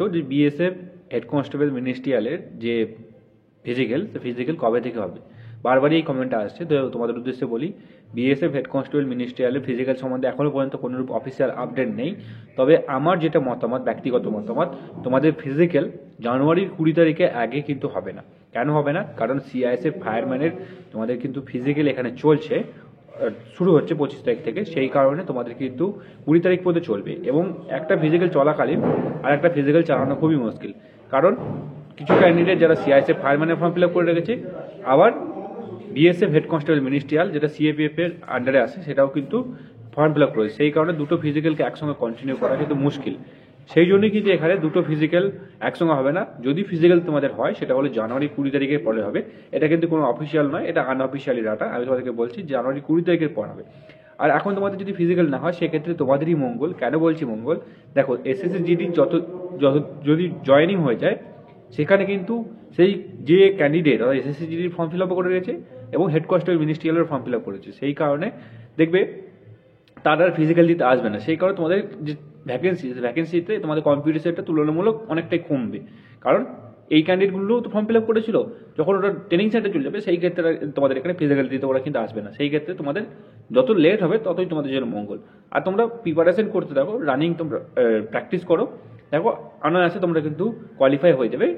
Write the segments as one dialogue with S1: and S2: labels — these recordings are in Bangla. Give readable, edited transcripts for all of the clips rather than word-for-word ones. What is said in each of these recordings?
S1: তো যে বিএসএফ হেড কনস্টেবল মিনিস্ট্রিয়ালের যে ফিজিক্যাল কবে থেকে হবে, বারবারই এই কমেন্টটা আসছে। তো তোমাদের উদ্দেশ্যে বলি, বিএসএফ হেড কনস্টেবল মিনিস্ট্রিয়ালের ফিজিক্যাল সম্বন্ধে এখনও পর্যন্ত কোনোরূপ অফিসিয়াল আপডেট নেই। তবে আমার যেটা মতামত, ব্যক্তিগত মতামত, তোমাদের ফিজিক্যাল জানুয়ারির 20 তারিখে আগে কিন্তু হবে না। কেন হবে না? কারণ সিআইএসএফ ফায়ারম্যানের তোমাদের কিন্তু ফিজিক্যাল এখানে চলছে, শুরু হচ্ছে 25 তারিখ থেকে। সেই কারণে তোমাদের কিন্তু 20 তারিখ পর্যন্ত চলবে, এবং একটা ফিজিক্যাল চলাকালীন আর একটা ফিজিক্যাল চালানো খুবই মুশকিল। কারণ কিছু ক্যান্ডিডেট যারা সিআইএসএফ ফায়ারম্যানের ফর্ম ফিল আপ করে রেখেছে, আবার বিএসএফ হেড কনস্টেবল মিনিস্ট্রিয়াল যেটা সিএপিএফ এর আন্ডারে আসে সেটাও কিন্তু ফর্ম ফিল আপ করেছে। সেই কারণে দুটো ফিজিক্যালকে একসঙ্গে কন্টিনিউ করা কিন্তু মুশকিল। সেই জন্যই কিন্তু এখানে দুটো ফিজিক্যাল একসঙ্গে হবে না। যদি ফিজিক্যাল তোমাদের হয় সেটা হলো জানুয়ারি 20 তারিখের পরে হবে। এটা কিন্তু কোনো অফিসিয়াল নয়, এটা আনঅফিসিয়ালি ডাটা। আমি তোমাদেরকে বলছি জানুয়ারি 20 তারিখের পর হবে। আর এখন তোমাদের যদি ফিজিক্যাল না হয় সেক্ষেত্রে তোমাদেরই মঙ্গল। কেন বলছি মঙ্গল? দেখো, এসএসসি জিডি যদি জয়েনিং হয়ে যায়, সেখানে কিন্তু সেই যে ক্যান্ডিডেট অর্থাৎ এসএসসি জিডির ফর্ম ফিল আপ করে গেছে এবং হেড কনস্টেবল মিনিস্ট্রিয়ালের ফর্ম ফিল আপ করেছে, সেই কারণে দেখবে তারা আর ফিজিক্যাল দিতে আসবে না। সেই কারণে তোমাদের যে ভ্যাকেন্সিতে তোমাদের কম্পিটিশনটা তুলনামূলক অনেকটাই কমবে। কারণ এই ক্যান্ডিডেটগুলোও তো ফর্ম ফিল আপ করেছিল, যখন ওটা ট্রেনিং সেন্টার চলে যাবে সেই ক্ষেত্রে তোমাদের এখানে ফিজিক্যাল দিতে ওরা কিন্তু আসবে না। সেই ক্ষেত্রে তোমাদের যত লেট হবে ততই তোমাদের জন্য মঙ্গল। আর তোমরা প্রিপারেশন করতে থাকো, রানিং তোমরা প্র্যাকটিস করো, দেখো অনায়াসে তোমরা কিন্তু কোয়ালিফাই হয়ে যাবে।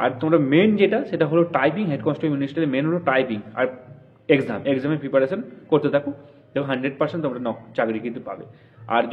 S1: আর তোমরা মেন যেটা সেটা হলো টাইপিং। হেড কনস্টেবল মিনিস্টারের মেন হলো টাইপিং আর এক্সামের প্রিপারেশন করতে থাকো। দেখো 100% তোমরা চাকরি কিন্তু পাবে। আর